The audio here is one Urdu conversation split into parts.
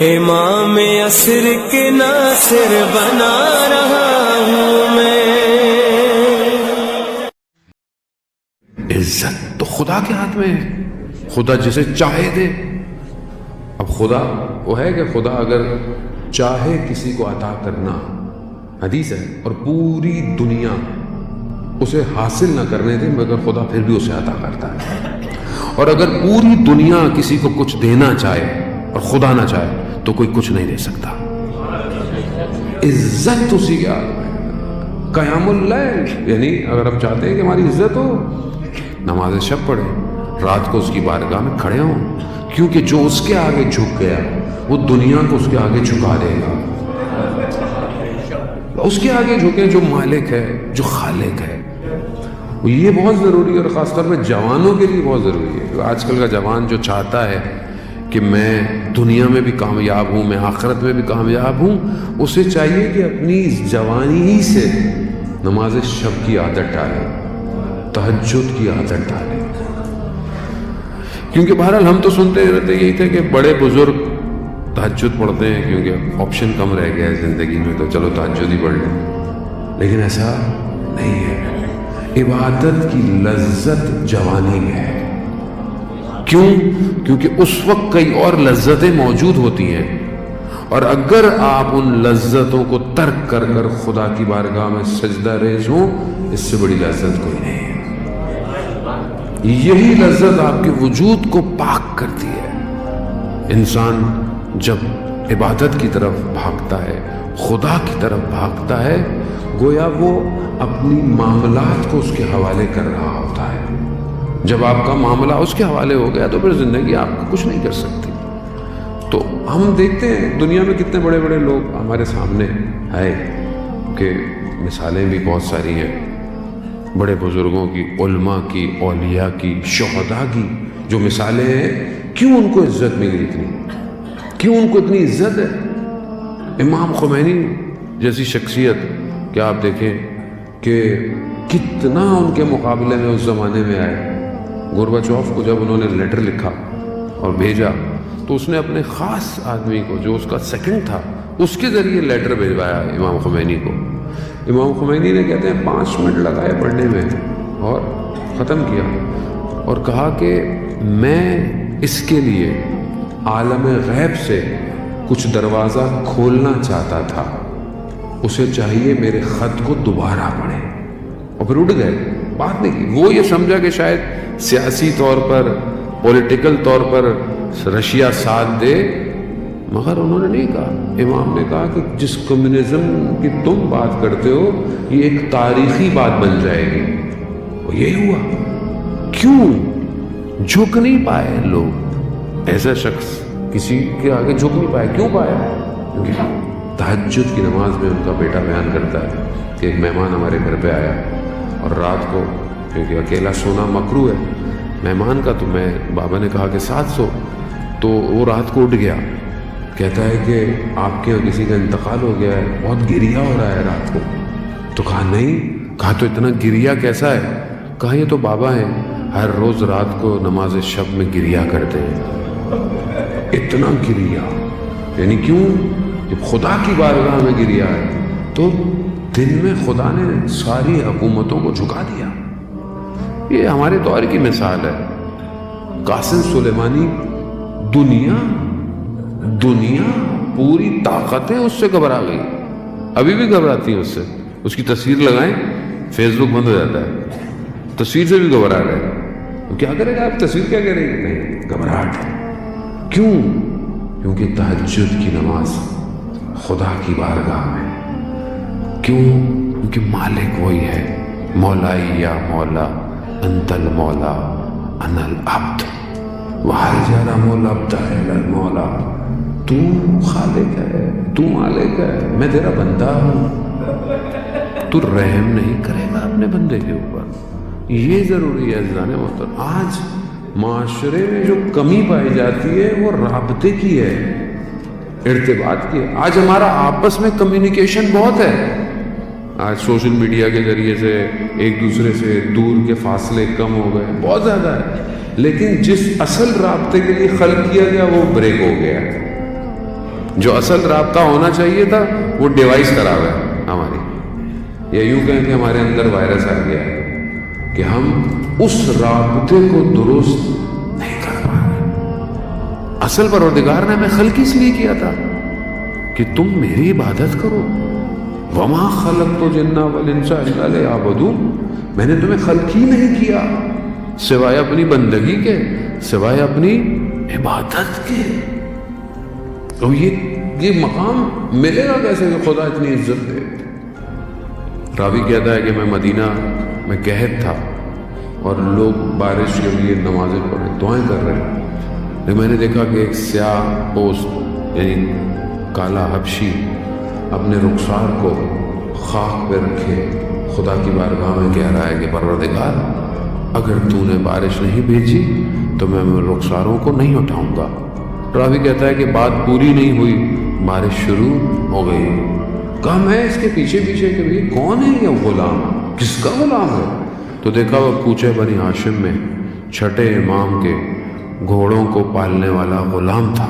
امام عصر کے ناصر بنا رہا ہوں میں۔ عزت تو خدا کے ہاتھ میں ہے، خدا جسے چاہے دے۔ اب خدا وہ ہے کہ خدا اگر چاہے کسی کو عطا کرنا، حدیث ہے، اور پوری دنیا اسے حاصل نہ کرنے دے مگر خدا پھر بھی اسے عطا کرتا ہے۔ اور اگر پوری دنیا کسی کو کچھ دینا چاہے اور خدا نہ چاہے تو کوئی کچھ نہیں دے سکتا۔ عزت اسی کے ہاتھ میں۔ قیام اللیل، یعنی اگر ہم چاہتے ہیں کہ ہماری عزت ہو، نماز شب پڑھیں، رات کو اس کی بارگاہ میں کھڑے ہوں، کیونکہ جو اس کے آگے جھک گیا وہ دنیا کو اس کے آگے جھکا دے گا۔ اس کے آگے جھکے جو مالک ہے، جو خالق ہے۔ یہ بہت ضروری ہے، اور خاص طور پہ جوانوں کے لیے بہت ضروری ہے۔ آج کل کا جوان جو چاہتا ہے کہ میں دنیا میں بھی کامیاب ہوں، میں آخرت میں بھی کامیاب ہوں، اسے چاہیے کہ اپنی جوانی ہی سے نماز شب کی عادت ڈالے، تہجد کی عادت ڈالے۔ کیونکہ بہرحال ہم تو سنتے رہتے یہی تھے کہ بڑے بزرگ تہجد پڑھتے ہیں کیونکہ آپشن کم رہ گیا ہے زندگی میں، تو چلو تہجد ہی پڑھ لیں، لیکن ایسا نہیں ہے۔ عبادت کی لذت جوانی میں ہے۔ کیوں؟ کیونکہ اس وقت کئی اور لذتیں موجود ہوتی ہیں، اور اگر آپ ان لذتوں کو ترک کر کر خدا کی بارگاہ میں سجدہ ریز ہوں، اس سے بڑی لذت کوئی نہیں ہے۔ یہی لذت آپ کے وجود کو پاک کرتی ہے۔ انسان جب عبادت کی طرف بھاگتا ہے، خدا کی طرف بھاگتا ہے، گویا وہ اپنی معاملات کو اس کے حوالے کر رہا ہوتا ہے۔ جب آپ کا معاملہ اس کے حوالے ہو گیا تو پھر زندگی آپ کو کچھ نہیں کر سکتی۔ تو ہم دیکھتے ہیں دنیا میں کتنے بڑے بڑے لوگ ہمارے سامنے ہیں، کہ مثالیں بھی بہت ساری ہیں بڑے بزرگوں کی، علماء کی، اولیاء کی، شہداء کی، جو مثالیں ہیں۔ کیوں ان کو عزت ملی اتنی؟ کیوں ان کو اتنی عزت ہے؟ امام خمینی جیسی شخصیت کیا آپ دیکھیں کہ کتنا ان کے مقابلے میں اس زمانے میں آئے۔ گورباچوف کو جب انہوں نے لیٹر لکھا اور بھیجا تو اس نے اپنے خاص آدمی کو، جو اس کا سیکنڈ تھا، اس کے ذریعے لیٹر بھیجوایا امام خمینی کو۔ امام خمینی نے کہتے ہیں 5 منٹ لگائے پڑھنے میں اور ختم کیا، اور کہا کہ میں اس کے لیے عالم غیب سے کچھ دروازہ کھولنا چاہتا تھا، اسے چاہیے میرے خط کو دوبارہ پڑھے، اور پھر اٹھ گئے، بات نہیں کی۔ وہ یہ سمجھا کہ شاید سیاسی طور پر، پولیٹیکل طور پر رشیا ساتھ دے، مگر انہوں نے نہیں کہا۔ امام نے کہا کہ جس کمیونزم کی تم بات کرتے ہو یہ ایک تاریخی بات بن جائے گی، اور یہی ہوا۔ کیوں جھک نہیں پائے لوگ؟ ایسا شخص کسی کے آگے جھک نہیں پائے، کیوں پایا؟ کیونکہ تہجد کی نماز میں ان کا بیٹا بیان کرتا ہے کہ ایک مہمان ہمارے گھر پہ آیا، اور رات کو، کیونکہ اکیلا سونا مکروہ ہے مہمان کا، تو بابا نے کہا کہ ساتھ سو، تو وہ رات کو اٹھ گیا، کہتا ہے کہ آپ کے یہاں کسی کا انتقال ہو گیا ہے، بہت گریا ہو رہا ہے رات کو۔ تو کہا نہیں، کہا تو اتنا گریا کیسا ہے؟ کہا یہ تو بابا ہیں، ہر روز رات کو نماز شب میں گریا کرتے ہیں۔ اتنا گریا، یعنی کیوں؟ جب خدا کی بارگاہ میں گریا ہے تو دن میں خدا نے ساری حکومتوں کو جھکا دیا۔ یہ ہمارے دور کی مثال ہے۔ قاسم سلیمانی، دنیا پوری طاقتیں اس سے گھبرا گئی، ابھی بھی گھبراتی ہیں اس سے۔ اس کی تصویر لگائیں، فیس بک بند ہو جاتا ہے، تصویر سے بھی گھبرا رہے ہیں۔ کیا کرے گا آپ؟ تصویر کیا کرے گی؟ نہیں، گھبراہٹ ہے۔ کیوں؟ کیونکہ تہجد کی نماز خدا کی بارگاہ میں۔ کیوں؟ کیونکہ مالک وہی ہے، مولائی یا مولا انت المولا انا العبد وحل جرم العبد الی المولا۔ تو خالق ہے، تو مالک ہے، میں تیرا بندہ ہوں، تو رحم نہیں کرے گا اپنے بندے کے اوپر۔ یہ ضروری ہے عزیزان محترم۔ آج معاشرے میں جو کمی پائی جاتی ہے وہ رابطے کی ہے، ارتباط کی ہے۔ آج ہمارا آپس میں کمیونیکیشن بہت ہے، آج سوشل میڈیا کے ذریعے سے ایک دوسرے سے دور کے فاصلے کم ہو گئے، بہت زیادہ ہے، لیکن جس اصل رابطے کے لیے خلق کیا گیا وہ بریک ہو گیا ہے۔ جو اصل رابطہ ہونا چاہیے تھا وہ ڈیوائس کرا ہوا ہے ہماری، یا یوں کہیں کہ ہمارے اندر وائرس آ گیا ہے کہ ہم اس رابطے کو درست نہیں کر پا رہے۔ اصل پروردگار نے ہمیں خلق اس لیے کیا تھا کہ تم میری عبادت کرو، وما خلقت الجن والانس الا لیعبدون، میں نے تمہیں خلق ہی نہیں کیا سوائے اپنی بندگی کے، سوائے اپنی عبادت کے۔ تو یہ مقام ملے گا کیسے کہ خدا اتنی عزت دے؟ راوی کہتا ہے کہ میں مدینہ میں قحط تھا اور لوگ بارش کے لیے نمازیں پڑھ رہے، دعائیں کر رہے ہیں، لیکن میں نے دیکھا کہ ایک سیاہ پوست یعنی کالا حبشی اپنے رخسار کو خاک پہ رکھے خدا کی بارگاہ میں کہہ رہا ہے کہ پروردگار اگر تو نے بارش نہیں بھیجی تو میں رخساروں کو نہیں اٹھاؤں گا۔ راوی کہتا ہے کہ بات پوری نہیں ہوئی، بارش شروع ہو گئی۔ کہا میں اس کے پیچھے پیچھے کہ بھئی کون ہے یہ غلام، کس کا غلام ہے؟ تو دیکھا وہ کوچے بنی ہاشم میں چھٹے امام کے گھوڑوں کو پالنے والا غلام تھا،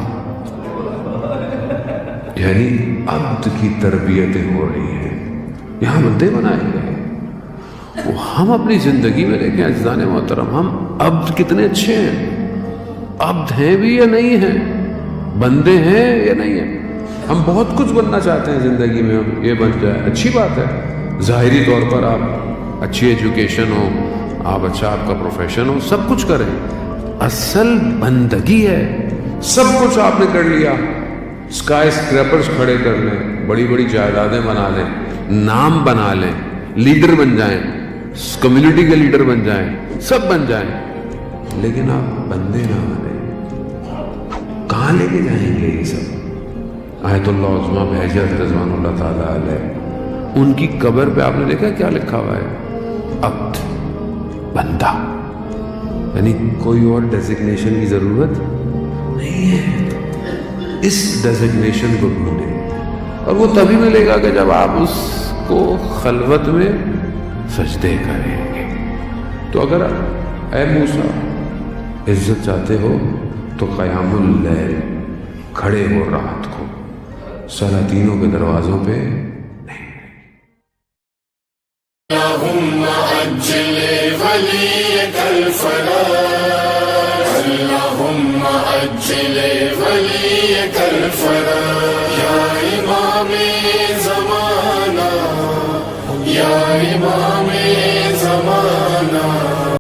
یعنی عبد کی تربیتیں ہو رہی ہیں، یہاں بندے بنائے گئے۔ وہ ہم اپنی زندگی میں دیکھیں عزیزان محترم، ہم عبد کتنے اچھے ہیں، عبد ہیں بھی یا نہیں ہیں، بندے ہیں یا نہیں ہیں۔ ہم بہت کچھ بننا چاہتے ہیں زندگی میں، ہم یہ بن جائے اچھی بات ہے، ظاہری طور پر آپ اچھی ایجوکیشن ہو، آپ اچھا آپ کا پروفیشن ہو، سب کچھ کریں، اصل بندگی ہے۔ سب کچھ آپ نے کر لیا، اسکائی اسکریپرز کھڑے کر لیں، بڑی بڑی جائیدادیں بنا لیں، نام بنا لیں، لیڈر بن جائیں، کمیونٹی کے لیڈر بن جائیں، سب بن جائیں، لیکن آپ بندے نہ بنیں، کہاں لے کے جائیں گے یہ سب؟ آیت اللہ عظمیٰ بہجت رضوان اللہ تعالیٰ علیہ، ان کی قبر پہ آپ نے دیکھا کیا لکھا ہوا ہے؟ عبد، بندہ، یعنی کوئی اور ڈیزگنیشن کی ضرورت نہیں ہے۔ اس ڈیزگنیشن کو ڈھونڈیں، اور وہ تبھی ملے گا کہ جب آپ اس کو خلوت میں سجدے کریں گے۔ تو اگر اے موسیٰ عزت چاہتے ہو تو قیام اللیل، کھڑے ہو رات کو، سلاطینوں کے دروازوں پہ نہیں۔ اللہم اجل ولیک الفرج، اللہم اجل ولیک الفرج۔